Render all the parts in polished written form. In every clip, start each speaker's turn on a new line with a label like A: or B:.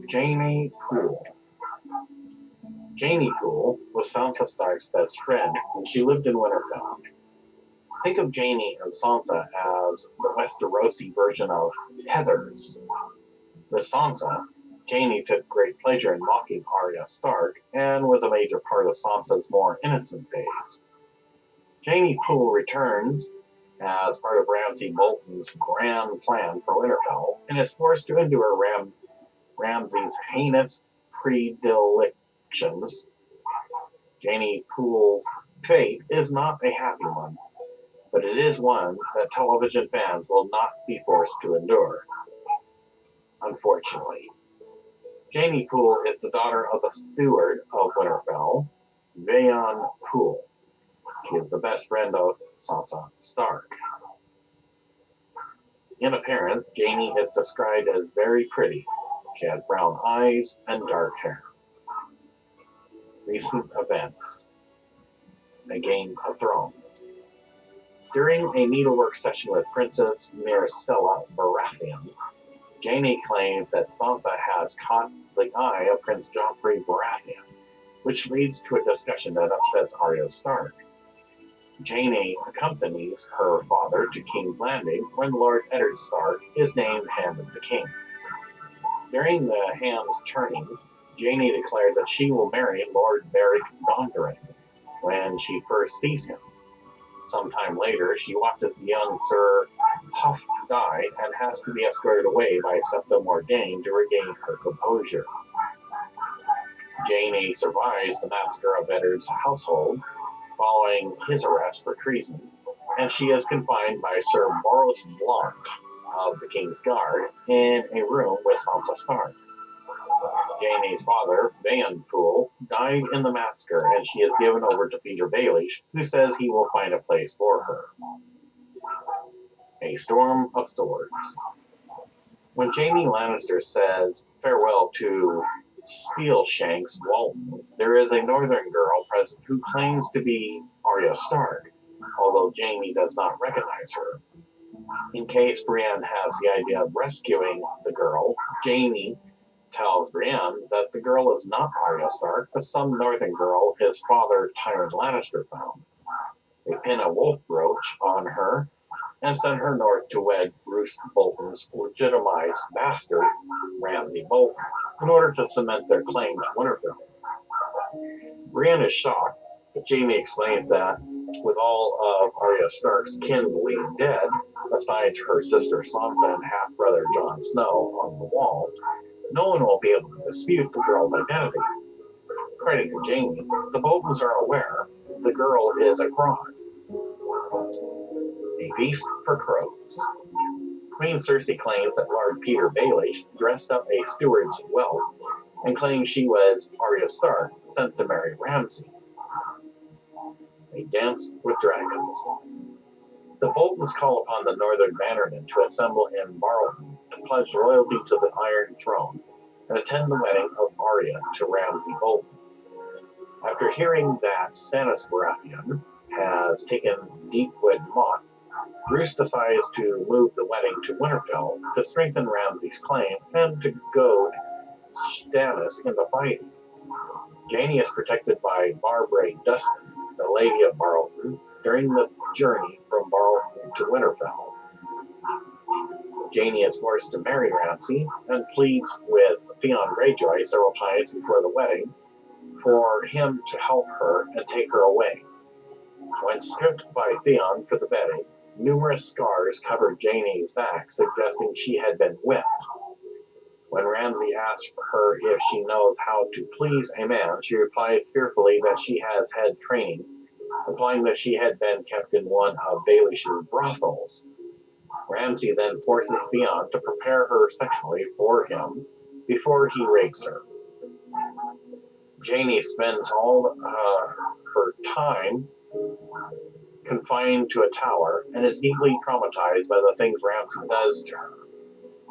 A: Janie Poole. Janie Poole was Sansa Stark's best friend when she lived in Winterfell. Think of Janie and Sansa as the Westerosi version of Heathers. With Sansa, Janie took great pleasure in mocking Arya Stark and was a major part of Sansa's more innocent days. Janie Poole returns as part of Ramsay Bolton's grand plan for Winterfell and is forced to endure Ramsay's heinous predilections. Janie Poole's fate is not a happy one, but it is one that television fans will not be forced to endure. Unfortunately, Janie Poole is the daughter of the steward of Winterfell, Euron Poole. She is the best friend of Sansa Stark. In appearance, Janie is described as very pretty. She has brown eyes and dark hair. Recent events. A Game of Thrones. During a needlework session with Princess Myrcella Baratheon, Janie claims that Sansa has caught the eye of Prince Joffrey Baratheon, which leads to a discussion that upsets Arya Stark. Janie accompanies her father to King's Landing when Lord Eddard Stark is named Hand of the King. During the hand's turning, Janie declares that she will marry Lord Beric Dondarrion when she first sees him. Sometime later, she watches young Sir Huff die and has to be escorted away by Septa Morgaine to regain her composure. Janie survives the massacre of Eddard's household following his arrest for treason, and she is confined by Sir Boros Blount of the King's Guard in a room with Sansa Stark. Janie's father, Van Poole, died in the massacre, and she is given over to Peter Baelish, who says he will find a place for her. A Storm of Swords. When Jaime Lannister says farewell to Steelshanks Walton, there is a northern girl present who claims to be Arya Stark, although Jaime does not recognize her. In case Brienne has the idea of rescuing the girl, Jaime tells Brienne that the girl is not Arya Stark, but some northern girl his father, Tywin Lannister, found. They pin a wolf brooch on her and send her north to wed Roose Bolton's legitimized bastard, Ramsay Bolton, in order to cement their claim to Winterfell. Brienne is shocked, but Jaime explains that with all of Arya Stark's kin believed dead, besides her sister Sansa and half-brother Jon Snow on the wall, no one will be able to dispute the girl's identity. According to Jaime, the Boltons are aware the girl is a fraud. A Feast for Crows. Queen Cersei claims that Lord Peter Baelish dressed up a steward's whelp and claims she was Arya Stark sent to marry Ramsay. A Dance with Dragons. The Boltons call upon the Northern Bannermen to assemble in Barlton and pledge loyalty to the Iron Throne and attend the wedding of Arya to Ramsay Bolton. After hearing that Stannis Baratheon has taken Deepwood Motte, Roose decides to move the wedding to Winterfell to strengthen Ramsay's claim and to goad Stannis into fighting. Jaime is protected by Barbara Dustin, the Lady of Barlton, during the journey from Barlton to Winterfell. Jaime is forced to marry Ramsay and pleads with Theon Greyjoy several times before the wedding for him to help her and take her away. When stripped by Theon for the wedding, numerous scars covered Jaime's back, suggesting she had been whipped. When Ramsay asks her if she knows how to please a man, she replies fearfully that she has had training, implying that she had been kept in one of Baelish's brothels. Ramsay then forces Theon to prepare her sexually for him before he rapes her. Jaime spends all her time confined to a tower and is deeply traumatized by the things Ramsay does to her.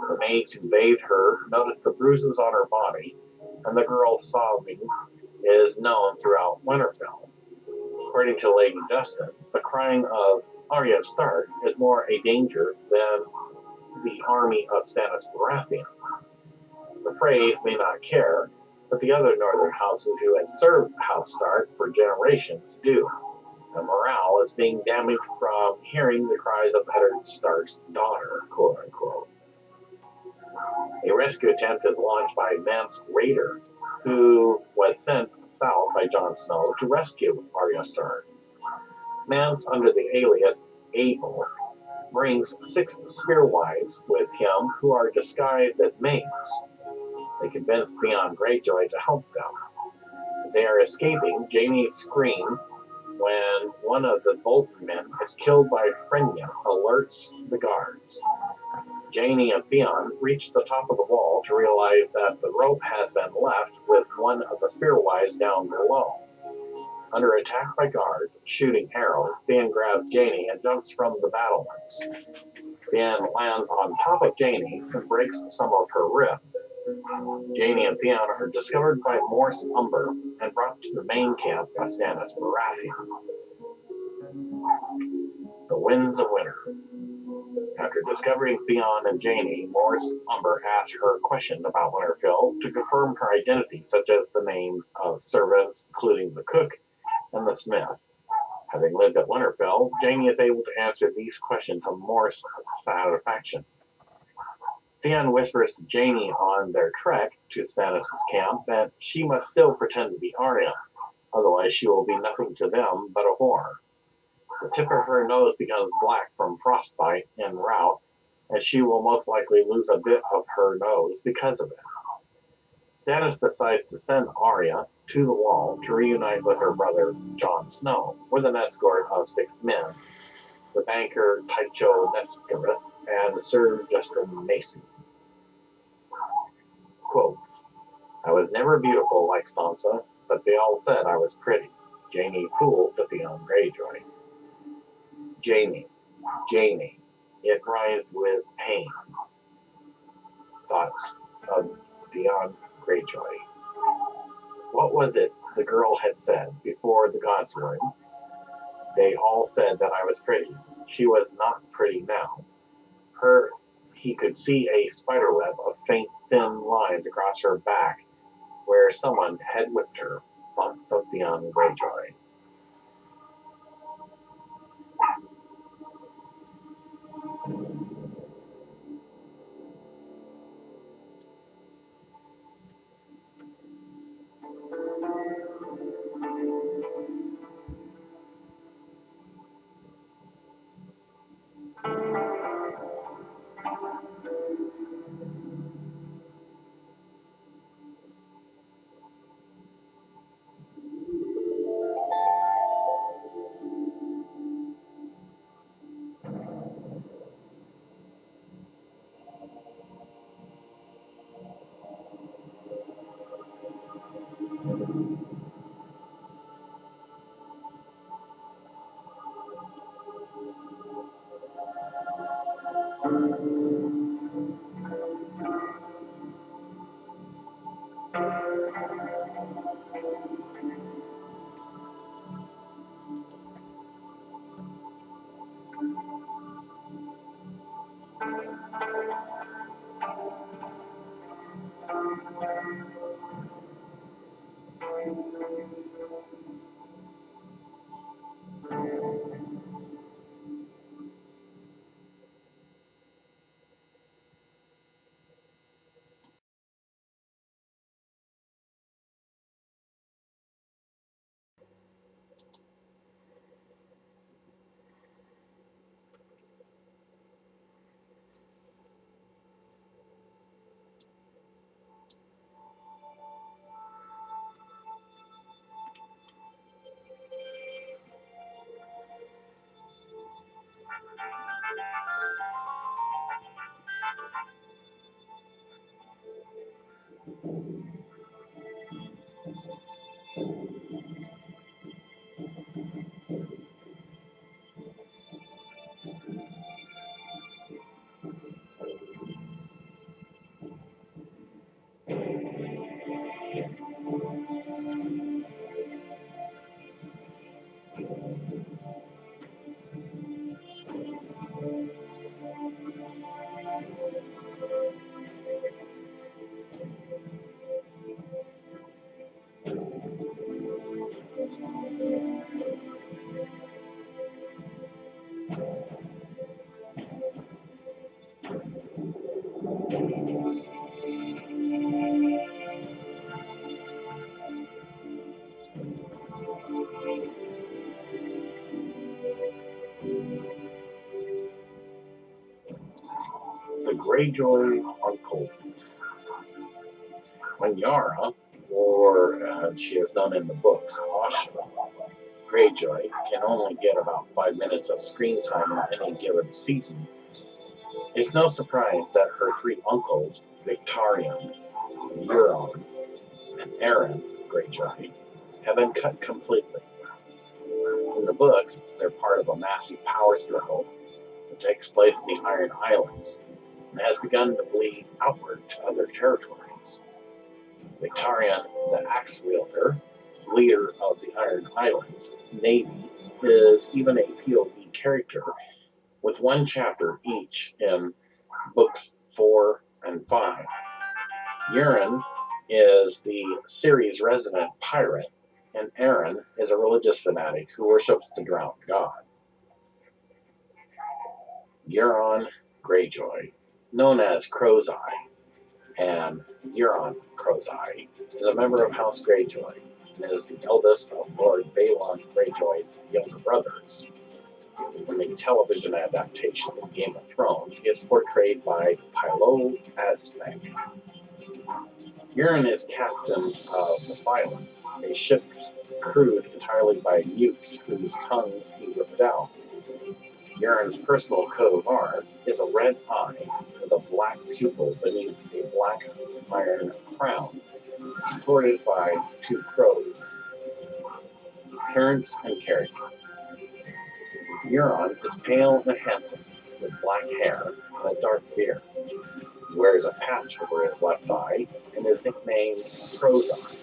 A: The maids who bathe her notice the bruises on her body, and the girl's sobbing is known throughout Winterfell. According to Lady Dustin, the crying of Arya Stark is more a danger than the army of Stannis Baratheon. The Freys may not care, but the other northern houses who had served House Stark for generations do. The morale is being damaged from hearing the cries of Eddard Stark's daughter, quote unquote. A rescue attempt is launched by Mance Rayder, who was sent south by Jon Snow to rescue Arya Stark. Mance, under the alias Abel, brings 6 spearwives with him who are disguised as maids. They convince Euron Gryejoy to help them. As they are escaping, Jaime screams when one of the Bolton men is killed by Frenya, alerts the guards. Jaime and Theon reach the top of the wall to realize that the rope has been left with one of the spearwives down below. Under attack by guards shooting arrows, Theon grabs Jaime and jumps from the battlements. Theon lands on top of Jaime and breaks some of her ribs. Jaime and Theon are discovered by Morse Umber and brought to the main camp of Stannis Baratheon. The Winds of Winter. After discovering Theon and Jaime, Morse Umber asks her questions about Winterfell to confirm her identity, such as the names of servants, including the cook and the smith. Having lived at Winterfell, Jaime is able to answer these questions to Morse's satisfaction. Theon whispers to Jaime on their trek to Stannis' camp that she must still pretend to be Arya, otherwise she will be nothing to them but a whore. The tip of her nose becomes black from frostbite en route, and she will most likely lose a bit of her nose because of it. Stannis decides to send Arya to the Wall to reunite with her brother Jon Snow, with an escort of 6 men, the banker Tycho Nescaris and Sir Justin Mason. Quotes, "I was never beautiful like Sansa, but they all said I was pretty." Jaime fooled to Theon Greyjoy. Jaime, it rhymes with pain. Thoughts of Theon Greyjoy. What was it the girl had said before the gods were? They all said that I was pretty. She was not pretty now. He could see a spiderweb of faint, thin lines across her back where someone had whipped her. Thoughts of Theon Greyjoy. Greyjoy uncles. When Yara, or she is known in the books, Asha Greyjoy, can only get about 5 minutes of screen time in any given season, it's no surprise that her three uncles, Victarion, Euron, and Aeron Greyjoy, have been cut completely. In the books, they're part of a massive power struggle that takes place in the Iron Islands and has begun to bleed outward to other territories. Victarion, the axe wielder, leader of the Iron Islands Navy, is even a POV character with one chapter each in books 4 and 5. Euron is the series' resident pirate, and Aeron is a religious fanatic who worships the drowned god. Euron Greyjoy, known as Crow's Eye, and Euron Crow's Eye, is a member of House Greyjoy and is the eldest of Lord Balon Greyjoy's younger brothers. In the television adaptation of Game of Thrones, he is portrayed by Pylo Asbank. Euron is captain of the Silence, a ship crewed entirely by mutes whose tongues he ripped out. Euron's personal coat of arms is a red eye with a black pupil beneath a black iron crown, supported by two crows. Appearance and character. Euron is pale and handsome, with black hair and a dark beard. He wears a patch over his left eye and is nicknamed Crow's Eye.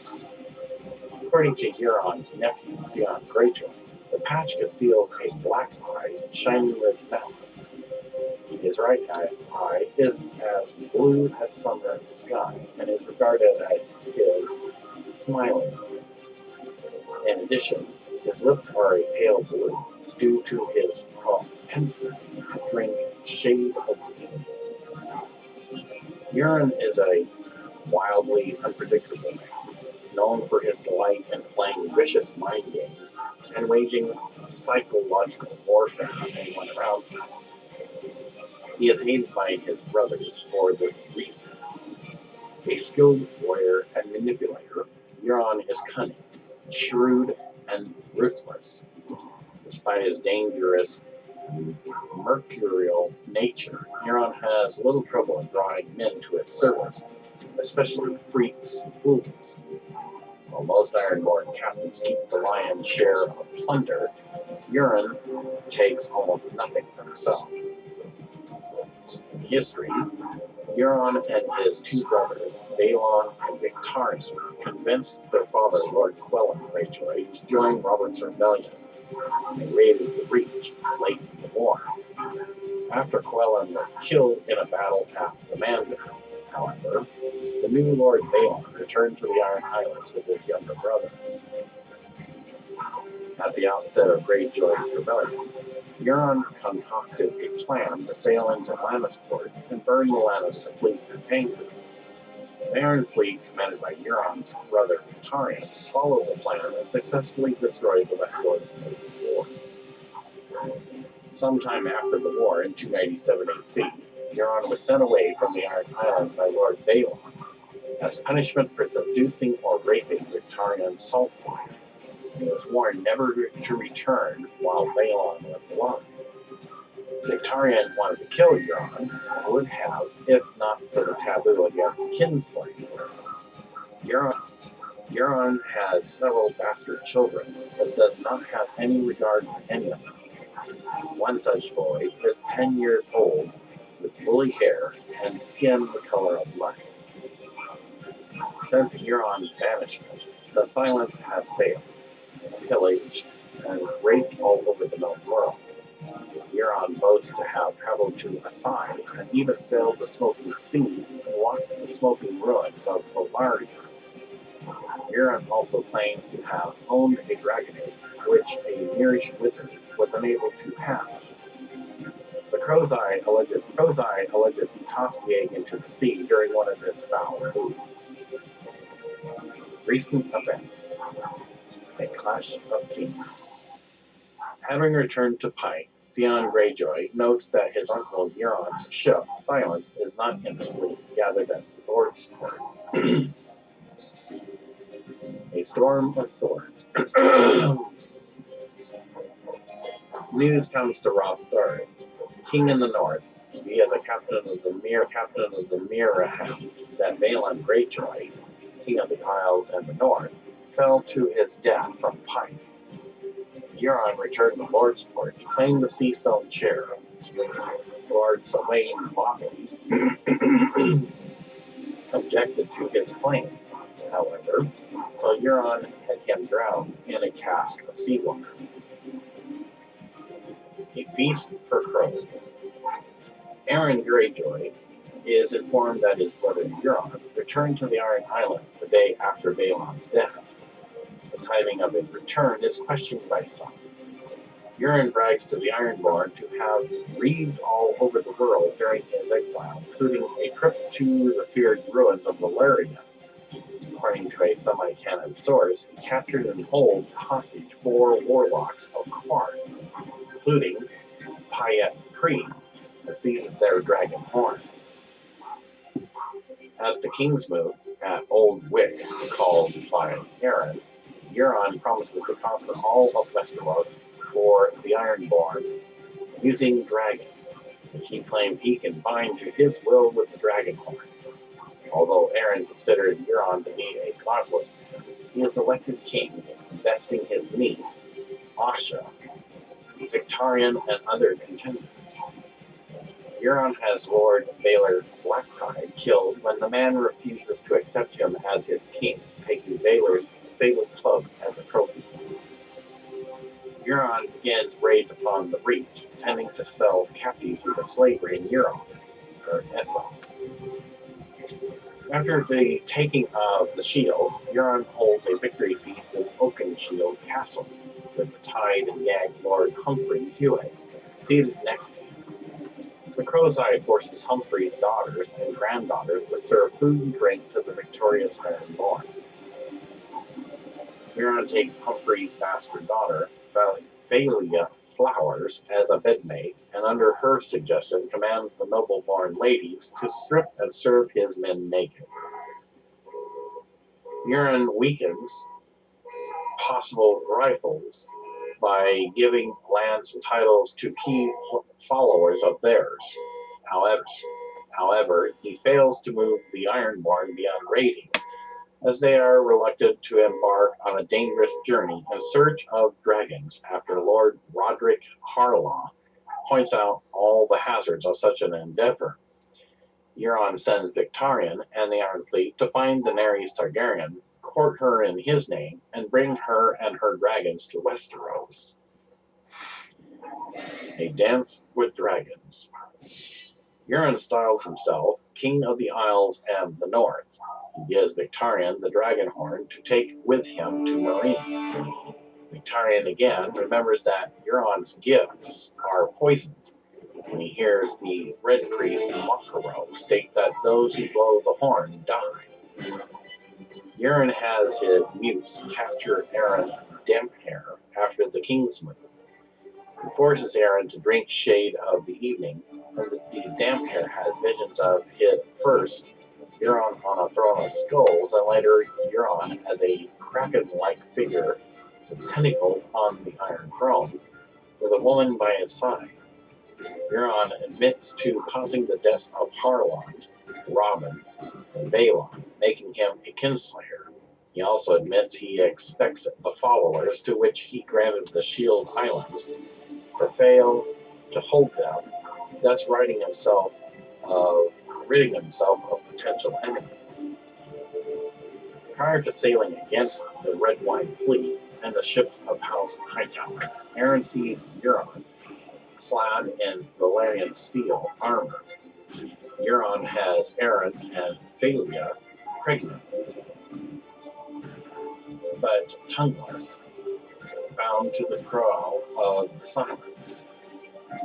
A: According to Euron's nephew, Euron Greyjoy, the patch conceals a black eye shining with malice. His right eye is as blue as summer sky and is regarded as his smiling. In addition, his lips are a pale blue due to his propensity to drink shade of green. Euron is a wildly unpredictable man, known for his delight in playing vicious mind games and waging psychological warfare on anyone around him. He is hated by his brothers for this reason. A skilled warrior and manipulator, Euron is cunning, shrewd, and ruthless. Despite his dangerous, mercurial nature, Euron has little trouble in drawing men to his service, especially freaks and fools. While most Ironborn captains keep the lion's share of plunder, Euron takes almost nothing for himself. In history, Euron and his two brothers, Balon and Victarion, convinced their father, Lord Quellan Greyjoy, to join Robert's rebellion. They raided the Breach late in the war. After Quellan was killed in a battle at the Mandarin, however, the new Lord Balon returned to the Iron Islands with his younger brothers. At the outset of Greyjoy's rebellion, Euron concocted a plan to sail into Lannisport and burn the Lannister fleet at anchor. The Iron Fleet, commanded by Euron's brother Victarion, followed the plan and successfully destroyed the Westlord's naval force. Sometime after the war, in 297 AC, Euron was sent away from the Iron Islands by Lord Balon as punishment for seducing or raping Victarion's salt wife. He was warned never to return while Balon was alive. Victarion wanted to kill Euron, and would have if not for the taboo against kinslaying. Euron has several bastard children, but does not have any regard for any of them. One such boy is 10 years old, with woolly hair and skin the color of light. Since Euron's banishment, the Silence has sailed, pillaged, and raped all over the known world. Euron boasts to have traveled to Asai and even sailed the Smoking Sea and walked the smoking ruins of Bolvaria. Euron also claims to have owned a dragon egg, which a nearish wizard was unable to hatch. The Crow's Eye alleges he tossed the egg into the sea during one of his foul moves. Recent events. A clash of kings. Having returned to Pike, Euron Greyjoy notes that his uncle Euron's ship, Silence, is not in the fleet gathered at the Lord's Port. A storm of swords. News comes to Robb Stark, king in the north, via the captain of the Miraham, that Euron Greyjoy, king of the Isles and the north, fell to his death from pike. Euron returned to Lord's Port to claim the Seastone chair. Lord Sylvain Bottom objected to his claim, however, so Euron had him drowned in a cask of seawater. A feast for crows. Aeron Greyjoy is informed that his brother Euron returned to the Iron Islands the day after Balon's death. The timing of his return is questioned by some. Euron brags to the Ironborn to have grieved all over the world during his exile, including a trip to the feared ruins of Valyria. According to a semi-canon source, he captured and holds hostage 4 warlocks of Qarth, including Pyet Kree, who seizes their dragon horn. At the Kingsmoot at Old Wick, called by Aeron, Euron promises to conquer all of Westeros for the Ironborn using dragons, which he claims he can bind to his will with the dragon horn. Although Aeron considered Euron to be a godless man, he is elected king, investing his niece, Asha, Victarion, and other contenders. Euron has Lord Baelor Blackpride killed when the man refuses to accept him as his king, taking Baelor's sable club as a trophy. Euron begins raids upon the Reach, intending to sell captives into slavery in Essos. After the taking of the shields, Euron holds a victory feast in Oakenshield Castle, with the tied and gagged Lord Humphrey Hewitt seated next to him. The Crow's Eye forces Humphrey's daughters and granddaughters to serve food and drink to the victorious Ironborn. Euron takes Humphrey's bastard daughter, Falia Flowers, as a bedmate, and under her suggestion commands the noble-born ladies to strip and serve his men naked. Euron weakens possible rivals by giving lands and titles to key followers of theirs. However, he fails to move the Ironborn beyond raiding, as they are reluctant to embark on a dangerous journey in search of dragons after Lord Roderick Harlaw points out all the hazards of such an endeavor. Euron sends Victarion and the Iron Fleet to find Daenerys Targaryen, court her in his name, and bring her and her dragons to Westeros. A Dance with Dragons. Euron styles himself King of the Isles and the North. He gives Victarion the dragon horn to take with him to Meereen. Victarion again remembers that Euron's gifts are poisoned when he hears the Red Priest Makaro state that those who blow the horn die. Euron has his mutes capture Aeron Damphair after the Kingsmoot. He forces Aeron to drink Shade of the Evening, and the Damphair has visions of his first Euron on a throne of skulls, and later Euron as a kraken-like figure with tentacles on the Iron Throne, with a woman by his side. Euron admits to causing the deaths of Harlond, Robin, and Balon, making him a kinslayer. He also admits he expects the followers, to which he granted the Shield Islands, to fail to hold them, thus ridding himself of potential enemies. Prior to sailing against the Red Wine Fleet and the ships of House Hightower, Aeron sees Euron clad in Valyrian steel armor. Euron has Aeron and Falia pregnant, but tongueless, bound to the prow of Silence.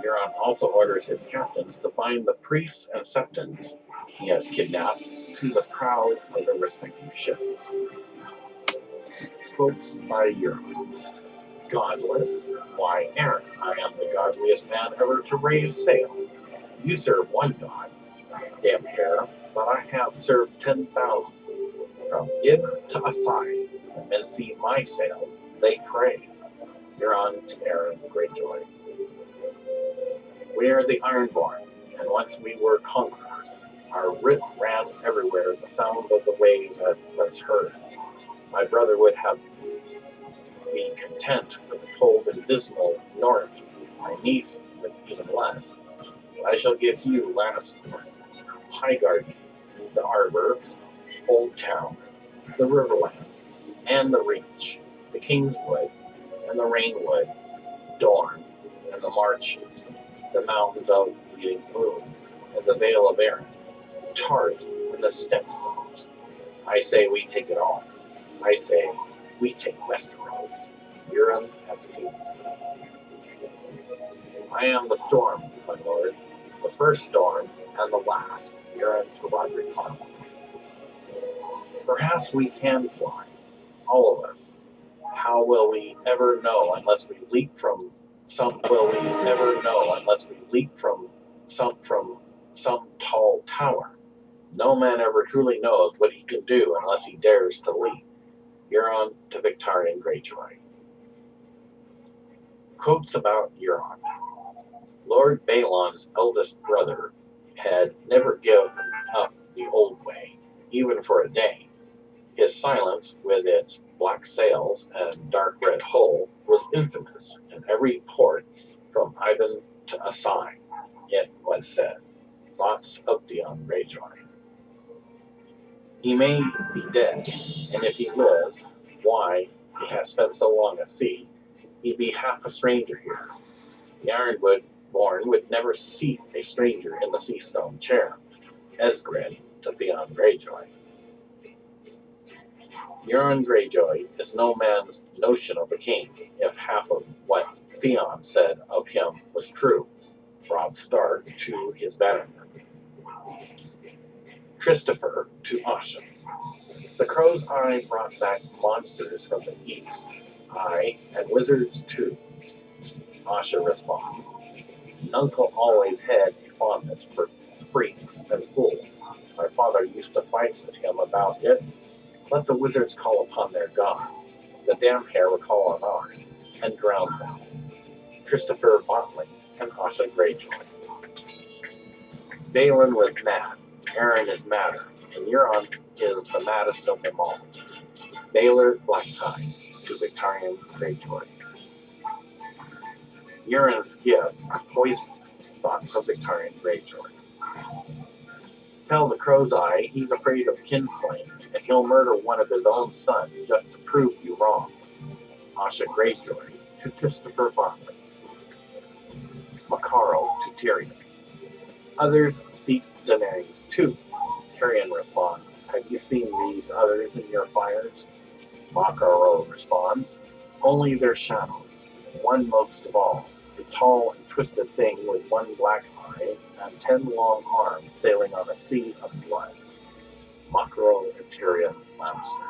A: Euron also orders his captains to bind the priests and septons he has kidnapped to the prows of their respective ships. Quotes by Euron. Godless? Why, Aeron, I am the godliest man ever to raise sail. You serve one god, Damphair, but I have served 10,000. From Ib to Asai, when men see my sails, they pray. Euron to Aeron Greyjoy. We are the Ironborn, and once we were conquerors. Our writ ran everywhere, the sound of the waves was heard. My brother would have been content with the cold and dismal north, my niece with even less. I shall give you Lannister, Highgarden, the Arbor, Old Town, the Riverland, and the Reach, the Kingswood, and the Rainwood, Dorne, and the Marshes, the Mountains of the Moon, and the Vale of Aeron, Tart, and the Steppes. I say we take it all. I say we take Westeros. Euron at the King's. I am the storm, my lord, the first storm and the last. Euron to Roderick Harmon. Perhaps we can fly, all of us. How will we ever know unless we leap from some? Will we ever know unless we leap from some tall tower? No man ever truly knows what he can do unless he dares to leap. Euron to Victarion Greyjoy. Quotes about Euron. Lord Balon's eldest brother had never given up the old way, even for a day. His silence, with its black sails and dark red hull, was infamous in every port from Ivan to Asai. It was said. Thoughts of Theon Greyjoy. He may be dead, and if he lives, why, he has spent so long at sea, he'd be half a stranger here. The Ironborn would never seat a stranger in the sea-stone chair. Esgred to Theon Greyjoy. Euron Greyjoy is no man's notion of a king, if half of what Theon said of him was true. Robb Stark to his bannerman. Christopher to Asha. The Crow's Eye brought back monsters from the east. I and wizards too. Asha responds. Nuncle always had a fondness for freaks and fools. My father used to fight with him about it. Let the wizards call upon their god. The Damphair will call on ours, and drown them. Christopher Botley and Asha Greyjoy. Balon was mad. Aeron is madder, and Euron is the maddest of them all. Baelor Blacktie to Victarion Greyjoy. Euron's gifts are poison. Thoughts of Victarion Greyjoy. Tell the Crow's Eye he's afraid of kinslaying, and he'll murder one of his own sons just to prove you wrong. Asha Greyjoy to Christopher Botley. Makaro to Tyrion. Others seek Daenerys too. Tyrion responds, have you seen these others in your fires? Makaro responds, only their shadows. One most of all, a tall and twisted thing with one black eye and 10 long arms sailing on a sea of blood. Makaro and Tyrion Lannister.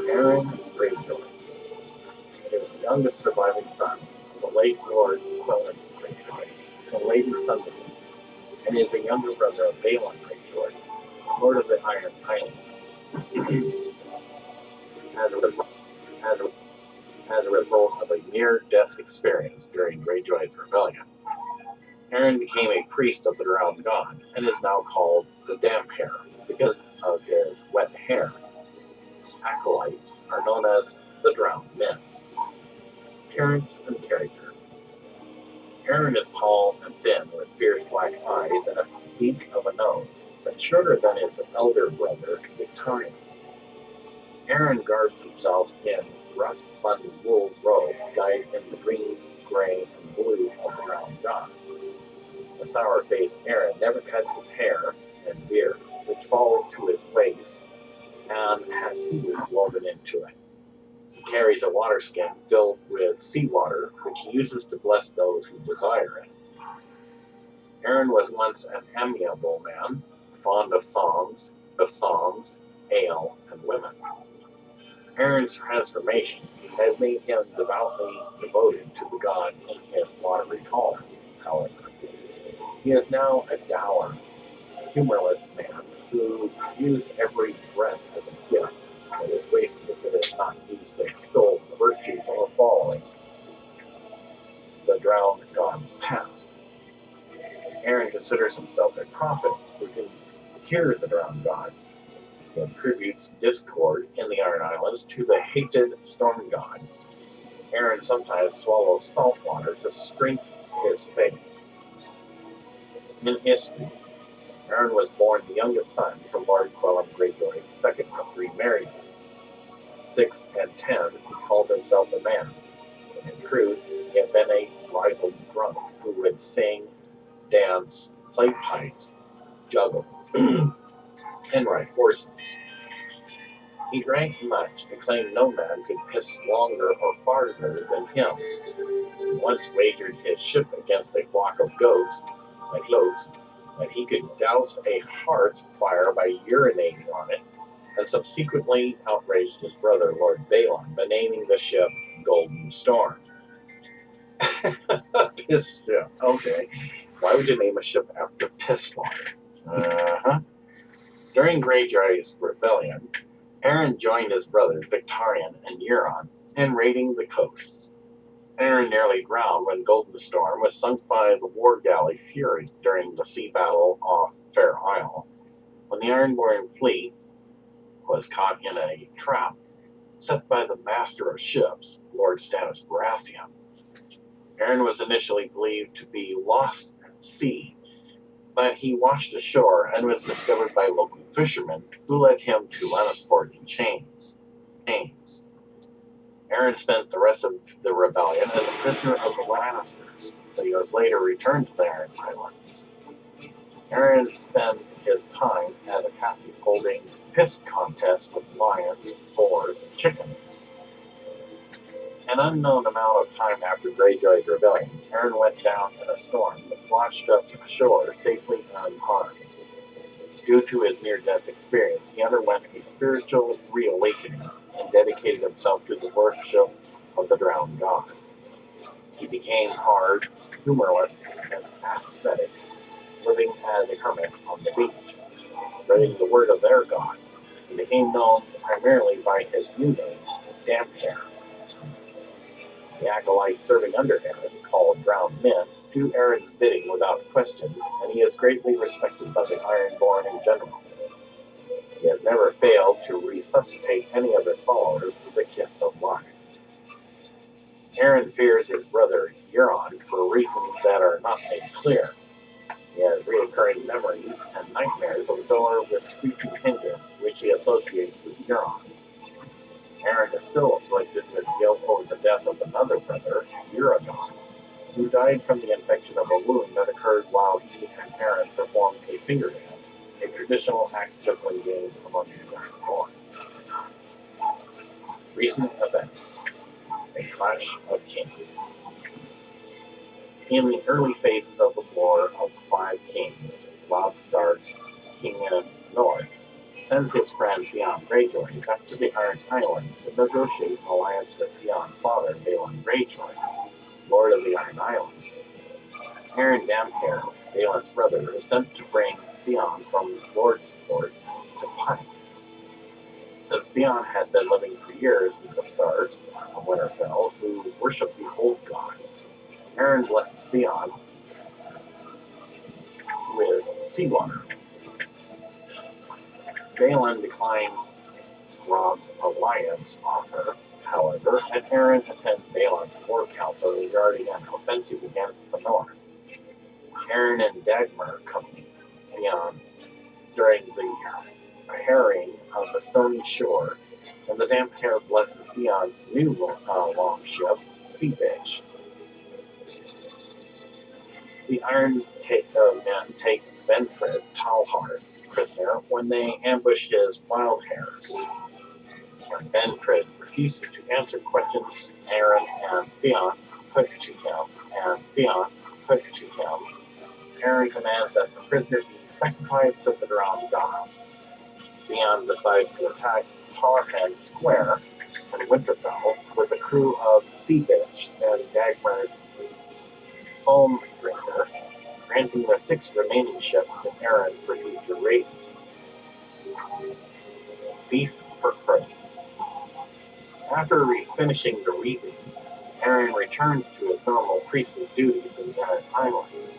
A: Euron Gryejoy is the youngest surviving son of the late Lord Euron Gryejoy and Lady Sunderland, and is a younger brother of Aegon Greyjoy, Lord of the Iron Islands. As a result of a near-death experience during Greyjoy's rebellion, Aeron became a priest of the drowned god and is now called the Damphair because of his wet hair. His acolytes are known as the Drowned Men. Appearance and character. Aeron is tall and thin with fierce black eyes and a beak of a nose, but shorter than his elder brother, Victorian. Aeron garbs himself in rust-spun wool robes dyed in the green, gray, and blue of the drowned god. The sour-faced Aeron never cuts his hair and beard, which falls to his waist and has seaweed woven into it. He carries a water skin filled with seawater, which he uses to bless those who desire it. Aeron was once an amiable man, fond of songs, ale, and women. Aeron's transformation has made him devoutly devoted to the god in his watery colors, however. He is now a dour, humorless man who views every breath as a gift that is wasted if it is not used to extol the virtues of following the drowned god's path. Aeron considers himself a prophet who can cure the drowned god. He attributes discord in the Iron Islands to the hated storm god. Aeron sometimes swallows salt water to strengthen his faith. In history, Aeron was born the youngest son from Lord Euron Greyjoy's second of three marriages. 6 and 10, he called himself a man. In truth, he had been a rival drunk who would sing, dance, play pipes, juggle, and ride horses. He drank much and claimed no man could piss longer or farther than him. He once wagered his ship against a flock of goats that he could douse a hearth fire by urinating on it, and subsequently outraged his brother Lord Balon by naming the ship Golden Storm. Piss ship, okay. Why would you name a ship after piss water? During Greyjoy's rebellion, Aeron joined his brothers Victorian and Euron in raiding the coasts. Aeron nearly drowned when Golden Storm was sunk by the war galley Fury during the sea battle off Fair Isle. When the Ironborn fleet was caught in a trap set by the master of ships, Lord Stannis Baratheon. Aeron was initially believed to be lost at sea, but he washed ashore and was discovered by local fishermen who led him to Lannisport in chains. Aeron spent the rest of the rebellion as a prisoner of the Lannisters, but he was later returned to the Iron Islands. Aeron spent his time as a captive holding piss contests with lions, boars, and chickens. An unknown amount of time after Greyjoy's rebellion, Aeron went down in a storm but washed up ashore safely and unharmed. Due to his near-death experience, he underwent a spiritual reawakening and dedicated himself to the worship of the drowned god. He became hard, humorless, and ascetic, living as a hermit on the beach, spreading the word of their god. He became known primarily by his new name, Damphair. The acolytes serving under Aeron, called Drowned Men, do Aeron's bidding without question, and he is greatly respected by the Ironborn in general. He has never failed to resuscitate any of his followers with a kiss of life. Aeron fears his brother Euron for reasons that are not made clear. He has recurring memories and nightmares of a door with screeching hinges, which he associates with Euron. Aeron is still afflicted with guilt over the death of another brother, Euron, who died from the infection of a wound that occurred while he and Aeron performed a finger dance, a traditional axe-juggling game among the Ironborn. Recent events: A Clash of Kings. In the early phases of the War of the Five Kings, Robb Stark, King of the North, sends his friend Euron Gryejoy back to the Iron Islands to negotiate an alliance with Euron's father, Euron Gryejoy, Lord of the Iron Islands. Aeron Damphair, Aeron's brother, is sent to bring Theon from Lord's Court to Pike. Since Theon has been living for years with the Starks of Winterfell, who worship the old god, Aeron blesses Theon with seawater. Balon declines Robb's alliance offer, however, and Aeron attends Balon's war council regarding an offensive against the North. Aeron and Dagmar accompany Theon during the harrying of the Stony Shore, and the Damphair blesses Theon's new longships, Sea Bitch. The Iron men take Benfred Talhart prisoner when they ambush his wild hares. When Benfred refuses to answer questions Aeron and Theon put to him, Aeron commands that the prisoner be sacrificed to the drowned god. Theon decides to attack Tarhan Square in Winterfell with a crew of Sea Bitch and Dagmar's Foam Drinker, granting the 6 remaining ships to Aeron for future raiding. Feast for Crows. After finishing the reading, Aeron returns to his normal priestly duties in the Iron Islands.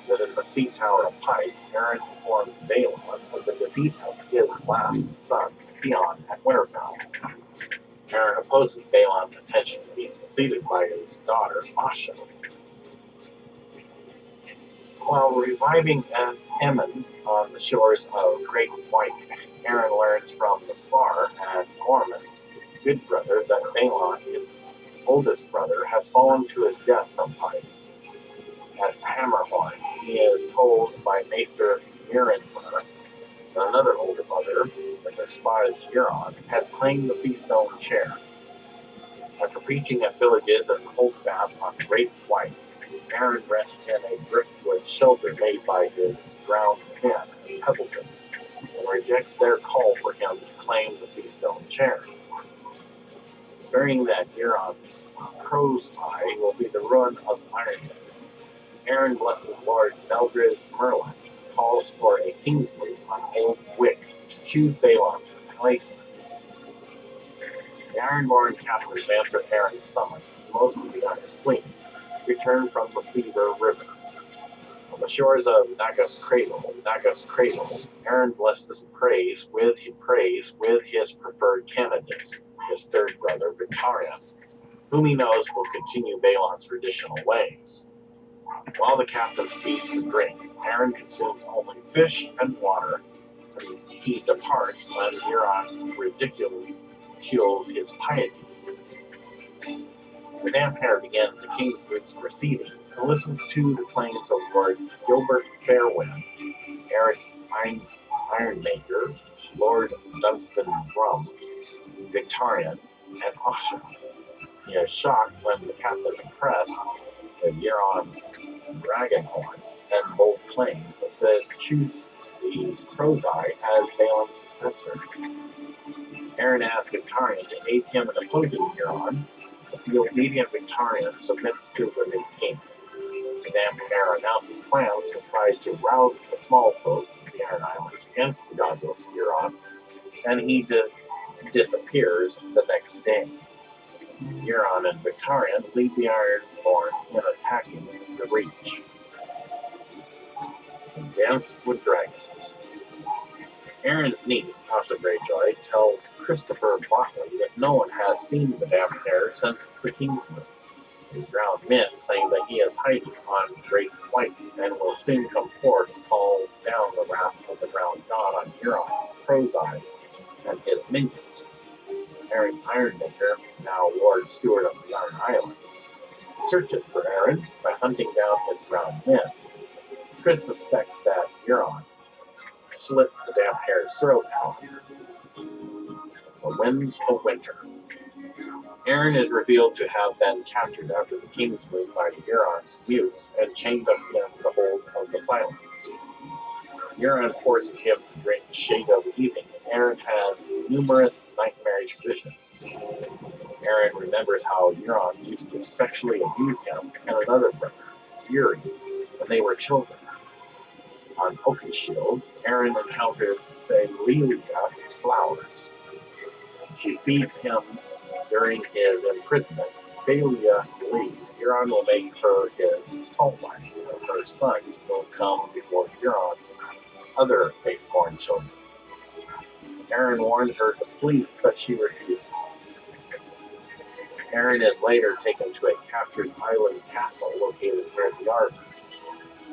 A: Within the Sea Tower of Pike, Aeron informs Balon of the defeat of his last son, Theon, at Winterfell. Aeron opposes Balon's intention to be succeeded by his daughter, Asha. While reviving Aemon on the shores of Great White, Aeron learns from the Spar and Gorman, good brother, that Balon, his oldest brother, has fallen to his death from Pike. At Hammerhorn, he is told by Maester Euron that another older brother, the despised Euron, has claimed the Seastone chair. After preaching at villages and holdfasts on Great White, Aeron rests in a driftwood shelter made by his drowned men in Pebbleton, and rejects their call for him to claim the Seastone chair. Fearing that Euron's crow's eye will be the ruin of Ironwood, Aeron blesses Lord Meldred Merlin and calls for a king's move on Old Wick to choose Balon's replacement. The Ironborn captains answer Aeron's summons, and most of the Iron Fleet return from the Fever River. On the shores of Nagas Cradle, Aeron blesses praise with his preferred candidates, his third brother, Victarion, whom he knows will continue Balon's traditional ways. While the captains feast and drink, Aeron consumes only fish and water, and he departs when Euron ridicules his piety. The Damphair begins the King's Group's proceedings and listens to the claims of Lord Gilbert Fairwind, Eric Ironmaker, Lord Dunstan Drum, Victarion, and Asha. He is shocked when the captain impressed with Euron's dragon horns and bold claims instead choose the Crow's Eye as Balon's successor. Aeron asks Victarion to aid him in opposing Euron. The obedient Victarion submits to the new king. The Damphair announces plans to try to rouse the small folk of the Iron Islands against the godless Euron, and he disappears the next day. Euron and Victarion lead the Ironborn in attacking the Reach. Dance with Dragons. Aeron's niece, Asha Greyjoy, tells Christopher Botley that no one has seen the Damphair since the King's Move. His drowned men claim that he is hiding on Great White and will soon come forth and call down the wrath of the drowned god on Euron, Crow's Eye, and his minions. Eric Ironmaker, now Lord Steward of the Iron Islands, searches for Aeron by hunting down his drowned men. Chris suspects that Euron slit the Damphair's throat out. The Winds of Winter. Aeron is revealed to have been captured after the Kingswood by Euron's muse and chained up in the hold of the Silence. Euron forces him to drink the shade of the evening, and Aeron has numerous nightmarish visions. Aeron remembers how Euron used to sexually abuse him and another brother, Firey, when they were children. On Oakenshield, Aeron encounters Falia Flowers. She feeds him during his imprisonment. Falia believes Euron will make her his salt wife, and her sons will come before Euron other face-born children. Aeron warns her to flee, but she refuses. Aeron is later taken to a captured island castle located near the Arden.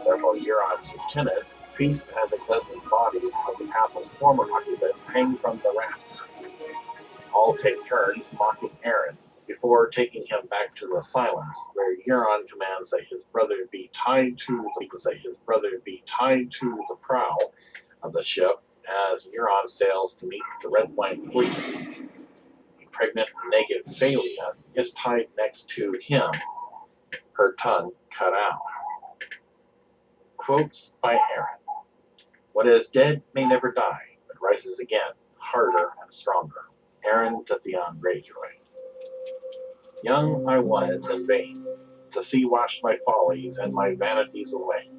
A: Several Euron's lieutenants feast as a dozen bodies of the castle's former occupants hang from the rafters. All take turns mocking Aeron before taking him back to the Silence, where Euron commands that his brother be tied to the prow of the ship as Euron sails to meet the Red Wine fleet. The pregnant, naked Falia is tied next to him, her tongue cut out. Quotes by Aeron. What is dead may never die, but rises again, harder and stronger. Aeron to Euron Greyjoy. Young I was and vain, the sea washed my follies and my vanities away.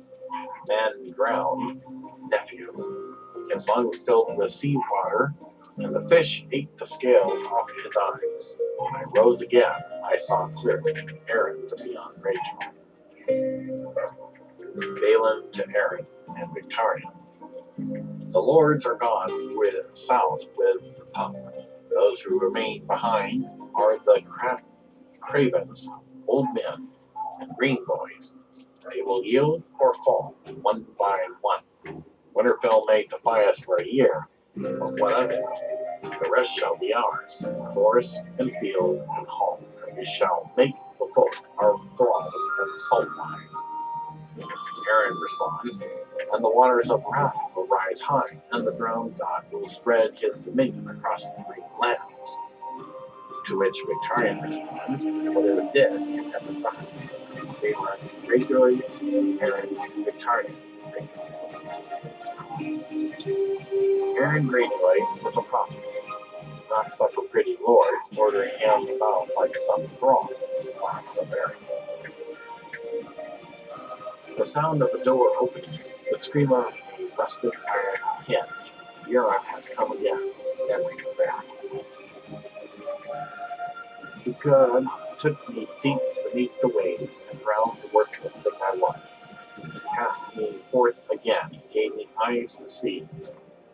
A: Man drowned, nephew. His lungs filled with sea water, and the fish ate the scales off his eyes. When I rose again, I saw clearly. Aeron to Euron Greyjoy. Balin to Aeron and Victarion. The lords are gone south with the pup. Those who remain behind are the cravens, old men, and green boys. They will yield or fall, one by one. Winterfell may defy us for a year, but what of it? The rest shall be ours, forest and field and hall. We shall make the both our thralls and salt mines. Aeron responds, and the waters of wrath will rise high, and the drowned god will spread his dominion across the great lands. To which Victarion responds, what is dead can never die. Euron Greyjoy, Aeron Victarion. Aeron Greyjoy was a prophet, not suffer pretty lords ordering him about like some thrall, thoughts of Aeron. The sound of the door opening, the scream of a rusted iron hinge. Euron has come again, never back. The god took me deep beneath the waves and drowned the worthless thing I was. He cast me forth again, and gave me eyes to see,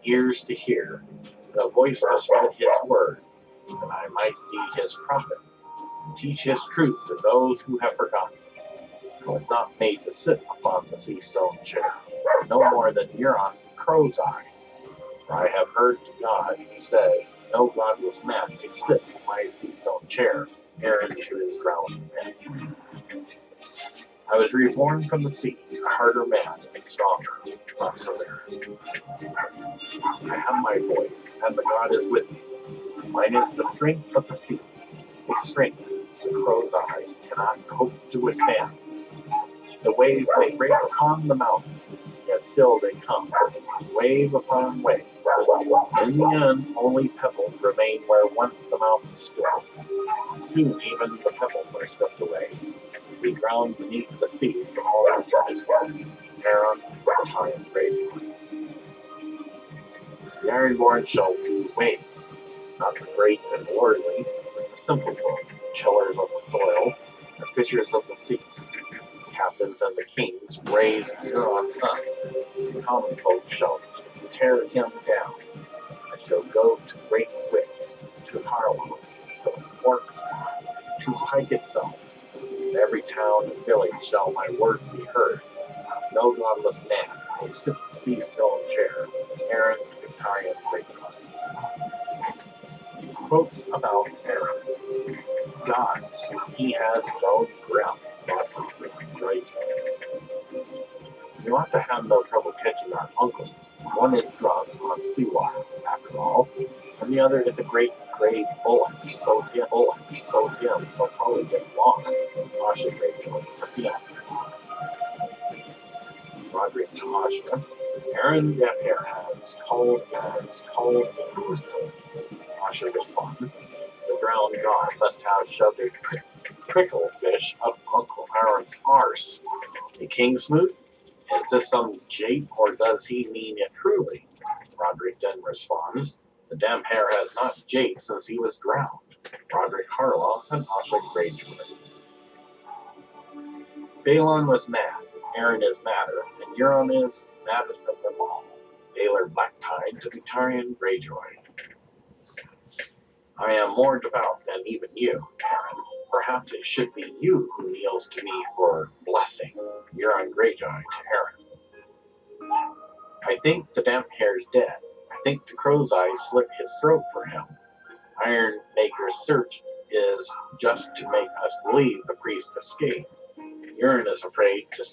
A: ears to hear, and a voice to spread his word, that I might be his prophet, and teach his truth to those who have forgotten. I was not made to sit upon the sea stone chair, no more than Euron Crow's eye. For I have heard to God, he says, no godless man may sit in my sea stone chair, Aeron to his drowned men. I was reborn from the sea, a harder man and stronger, thoughts of Aeron. I have my voice, and the God is with me. Mine is the strength of the sea, a strength the crow's eye cannot hope to withstand. The waves may break upon the mountain, yet still they come, wave upon wave. In the end, only pebbles remain where once the mountain stood. Soon even the pebbles are swept away. We drown beneath the sea for all eternity. Aeron, Euron Greyjoy. The Ironborn shall be waves, not the great and lordly, but the simple folk, tillers of the soil, the fishers of the sea. Captains and the kings raise Euron up. The common folk shall tear him down. I shall go to Great Wick, to Harlow, to Orc, to Pike itself. In every town and village shall my word be heard. No godless man may sit the sea stone chair. Aeron Victarion Greyjoy. Quotes about Aeron. gods, he has no ground. Lots of Greyjoy. We ought to have no trouble catching our uncles. One is drunk on seawater, after all, and the other is a great gray bullock, so dim, they'll probably get lost. Tasha Greyjoy took the after. Roderick Tasha. Aeron Damphair has cold who's cold? Tasha responds. The drowned god must have shoved a prickle fish up Uncle Aeron's arse. The Kingsmoot? Is this some jape, or does he mean it truly? Roderick then responds, the Damphair has not japed since he was drowned. Roderick Harlow and Asha Greyjoy. Balon was mad, Aeron is madder, and Euron is maddest of them all. Baelor black-tied to Victorian Greyjoy. I am more devout than even you, Aeron. Perhaps it should be you who kneels to me for blessing. Euron Greyjoy to Aeron. I think the Damphair's dead. I think the Crow's Eye slit his throat for him. Iron Maker's search is just to make us believe the priest escaped. Euron is afraid to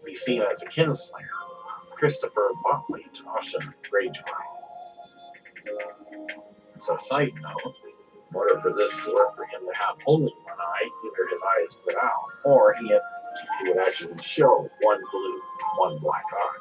A: be seen as a kinslayer. Christopher Botley to Asha Greyjoy. As a side note, in order for this to work for him to have only one eye, either his eye is split out, or he would actually show one blue, one black eye.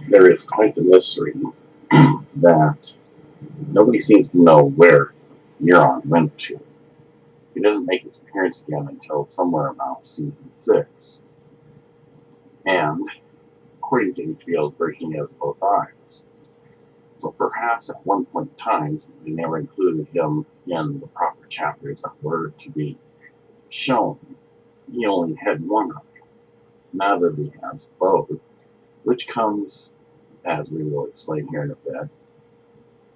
A: There is quite a mystery that nobody seems to know where Euron went to. He doesn't make his appearance again until somewhere about season 6. And, according to HBO's version, he has both eyes. So perhaps at one point in time, since they never included him in the proper chapters that were to be shown, he only had one eye. Now that he has both, which comes, as we will explain here in a bit,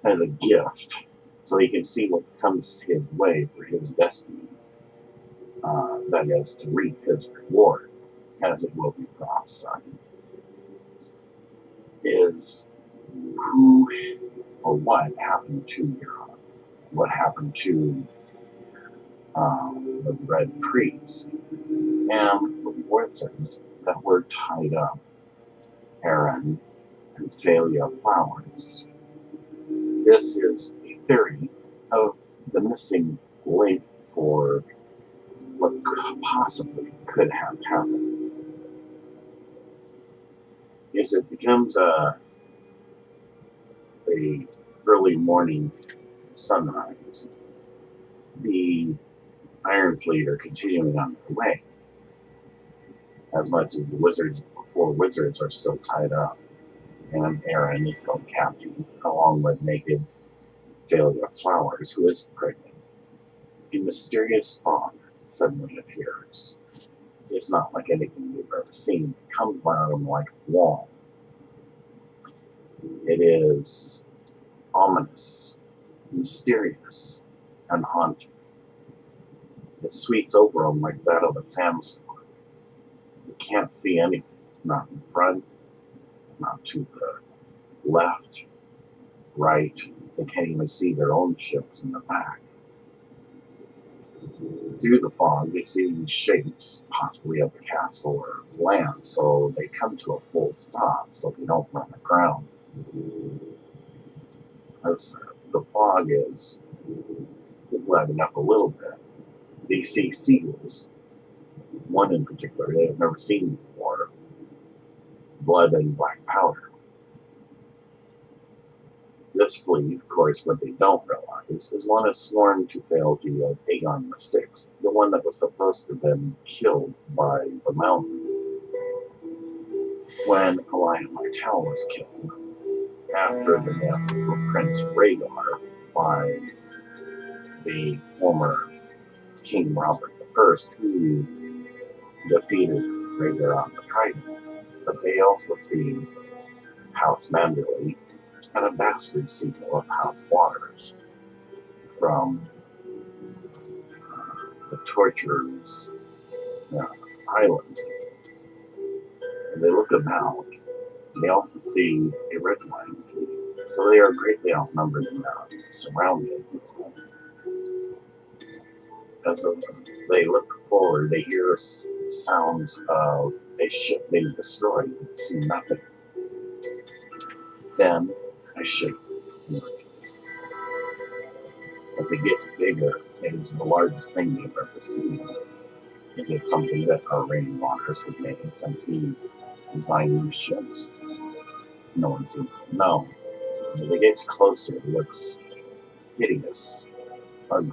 A: as a gift, so he can see what comes his way for his destiny. That is, to reap his reward, as it will be prophesied. Is who or what happened to Euron? What happened to the Red Priest and the Wizards that were tied up, Aeron and Falia Flowers? This is a theory of the missing link for what possibly could have happened. As it becomes a early morning sunrise, the Iron Fleet are continuing on their way, as much as the 4 wizards are still tied up, and Aeron is still captive, along with naked Falia Flowers, who is pregnant. A mysterious fog suddenly appears. It's not like anything we've ever seen. It comes down them like a wall. It is ominous, mysterious, and haunting. It sweeps over them like that of a sandstorm. You can't see anything, not in front, not to the left, right. They can't even see their own ships in the back. Through the fog, they see these shapes, possibly of the castle or land, so they come to a full stop so they don't run aground. As the fog is letting up a little bit, they see seals. One in particular they have never seen before, blood and black powder. This fleet, of course, what they don't realize is one is sworn to fealty of Aegon VI, the one that was supposed to have been killed by the mountain. When Elijah Martell was killed, after the death of Prince Rhaegar by the former King Robert I, who defeated Rhaegar on the Trident. But they also see House Manderley and a bastard sequel of House Waters from the Torturer's Island. And they look about, and they also see a red line fleet. So they are greatly outnumbered and surrounded. As they look forward, they hear sounds of a ship being destroyed, but see nothing. Then a shape emerges. As it gets bigger, it is the largest thing they've ever seen. Is it something that our Rain Waters have made since he designed these ships? No one seems to know. As it gets closer, it looks hideous, ugly,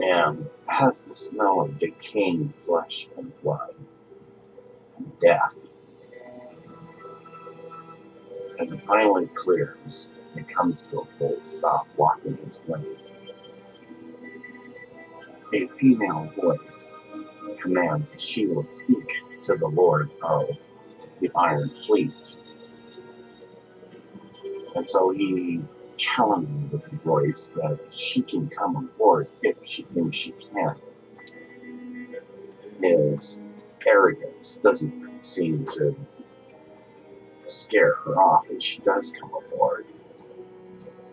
A: and has the smell of decaying flesh and blood and death. As it finally clears, it comes to a full stop, walking its way. A female voice commands that she will speak to the Lord of the Iron Fleet. And so he challenges this voice that she can come aboard if she thinks she can. His arrogance doesn't seem to scare her off, and she does come aboard.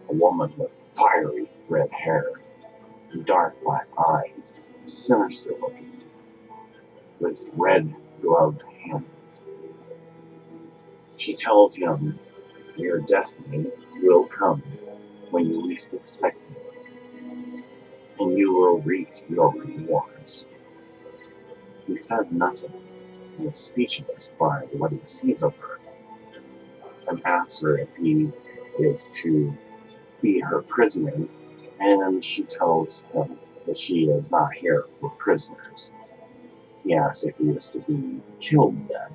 A: A woman with fiery red hair, dark black eyes, sinister looking, with red gloved hands. She tells him, "Your destiny will come when you least expect it, and you will reap your rewards." He says nothing, and is speechless by what he sees of her. and asks her if he is to be her prisoner, and she tells him that she is not here for prisoners. He asks if he is to be killed then,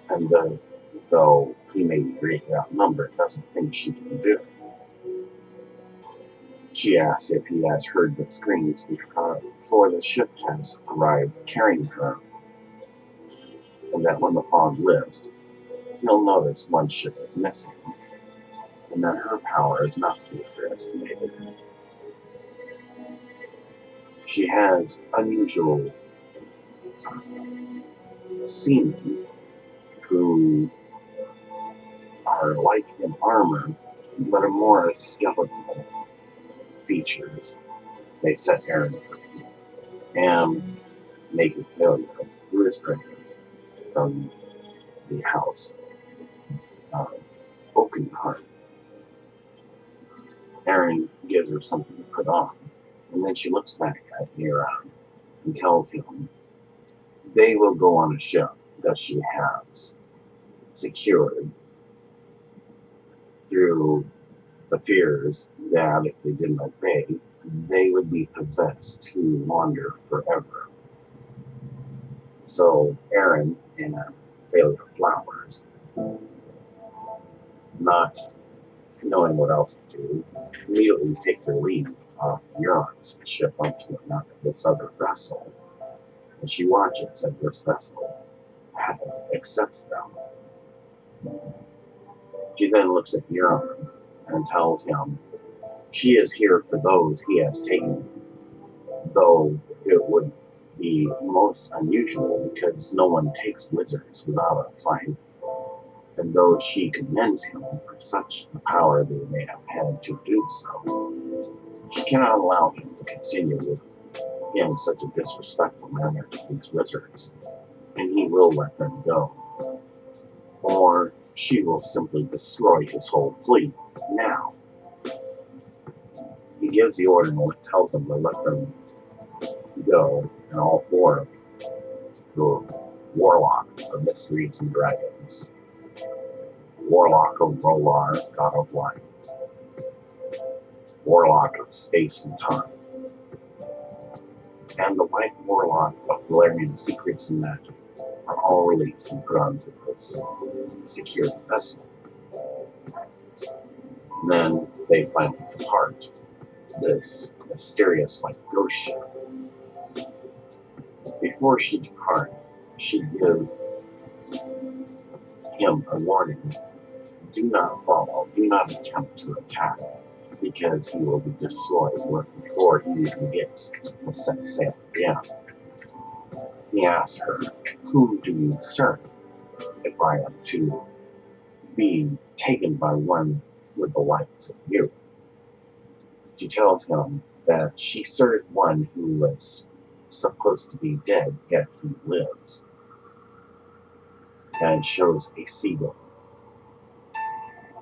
A: and though he may be greatly outnumbered, doesn't think she can do it. She asks if he has heard the screams before the ship has arrived carrying her, and that when the fog lifts, he'll notice one ship is missing, and that her power is not to be underestimated. She has unusual seamen who are like in armor, but are more skeletal features. They set Aeron free, and make it Falia, who is pregnant from the house of Oakenheart. Aeron gives her something to put on, and then she looks back at Euron and tells him they will go on a ship that she has secured through the fears that if they didn't obey, they would be possessed to wander forever. So Aeron and Falia Flowers, not knowing what else to do, immediately take their leave off Euron's ship onto this other vessel. And she watches as this vessel accepts them. She then looks at Euron and tells him she is here for those he has taken, though it would be most unusual because no one takes wizards without a fight, and though she commends him for such a power they may have had to do so, she cannot allow him to continue with in such a disrespectful manner to these wizards, and he will let them go. Or she will simply destroy his whole fleet now. He gives the order and tells them to let them go, and all four of the Warlock of Mysteries and Dragons, Warlock of Rolar, God of Light, Warlock of Space and Time, and the White Warlock of Valerian Secrets and Magic are all released and put onto this secure vessel. Then they finally depart this mysterious, like, ghost ship. Before she departs, she gives him a warning. Do not follow, do not attempt to attack, because he will be destroyed before he even gets to set sail again. He asks her, who do you serve if I am to be taken by one with the likes of you? She tells him that she serves one who was supposed to be dead, yet he lives, and shows a seagull,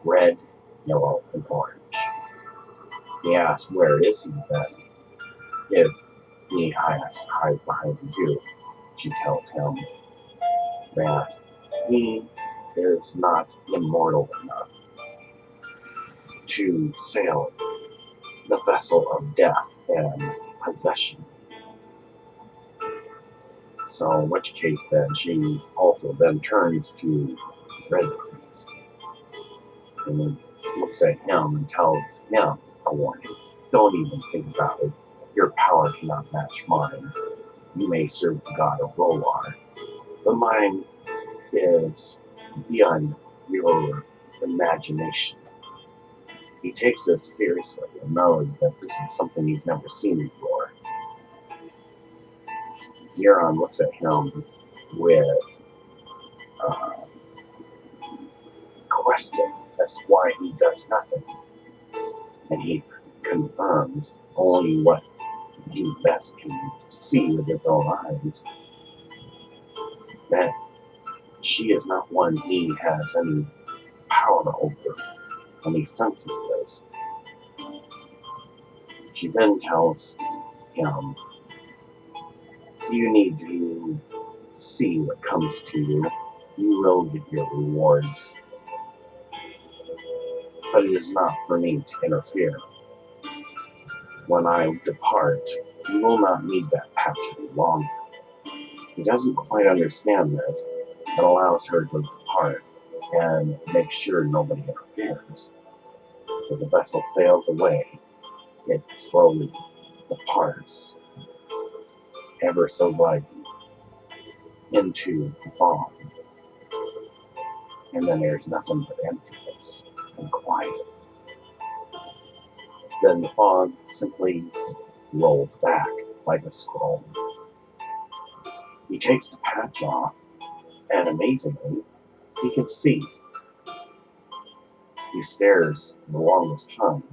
A: red, yellow, and orange. He asks, where is he then? If he has to hide behind you, she tells him that he is not immortal enough to sail the vessel of death and possession. So in which case then she also then turns to Red Priest and looks at him and tells him a warning. Don't even think about it. Your power cannot match mine. You may serve the god of Rolar, but mine is beyond your imagination. He takes this seriously and knows that this is something he's never seen before. Euron looks at him with a question as to why he does nothing, and he confirms only what he best can see with his own eyes, that she is not one he has any power over, and he senses this. She then tells him, you need to see what comes to you. You will get your rewards but it is not for me to interfere. When I depart, you will not need that patch any longer. He doesn't quite understand this, but allows her to depart and make sure nobody interferes. As the vessel sails away, it slowly departs, ever so lightly, into the fog. And then there's nothing but emptiness and quiet. Then the fog simply rolls back like a scroll. He takes the patch off, and amazingly, he can see. He stares the longest time,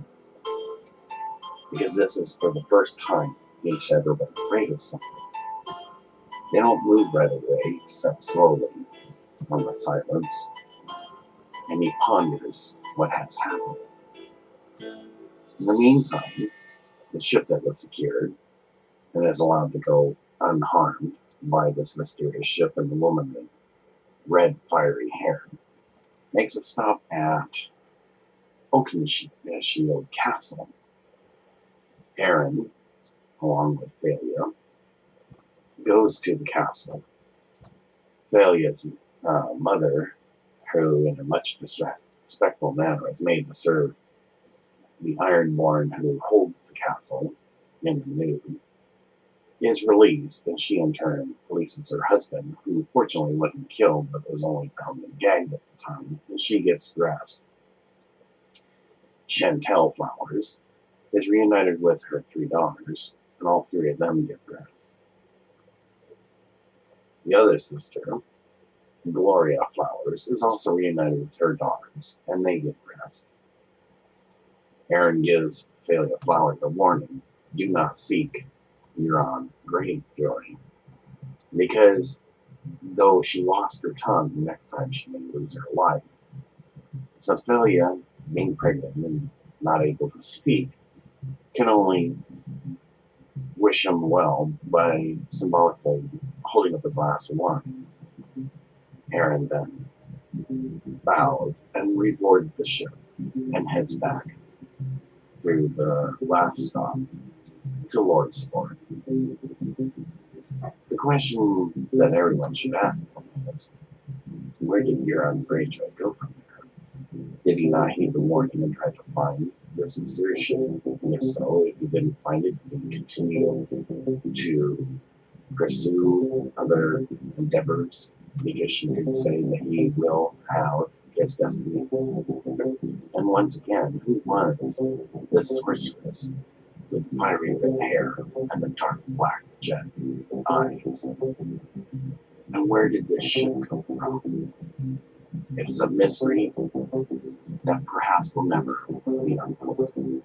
A: because this is for the first time he's ever been afraid of something. They don't move right away, except slowly, on the silence, and he ponders what has happened. In the meantime, the ship that was secured and is allowed to go unharmed by this mysterious ship and the woman with red fiery hair makes a stop at Oakenshield Castle. Aeron, along with Falia, goes to the castle. Falia's mother, who in a much respectful manner is made to serve the Ironborn who holds the castle in the nude, is released, and she in turn releases her husband, who fortunately wasn't killed but was only found and gagged at the time, and she gets dressed. Chantel Flowers is reunited with her 3 daughters, and all 3 of them get dressed. The other sister, Gloria Flowers, is also reunited with her daughters, and they get dressed. Aeron gives Falia Flowers a warning: do not seek Euron Gryejoy, because though she lost her tongue, the next time she may lose her life. So Falia, being pregnant and not able to speak, can only wish him well by symbolically holding up a glass of wine. Aeron then bows and reboards the ship and heads back through the last stop to Lordsport. The question that everyone should ask them is, where did Euron Greyjoy go from there? Did he not heed the warning and try to find this mysterious ship? And if so, if he didn't find it, did he continue to pursue other endeavors? Because you could say that he will have his destiny. And once again, who was this sorceress with fiery red hair and the dark black jet eyes? And where did this ship come from? It is a mystery that perhaps will never be unfolded.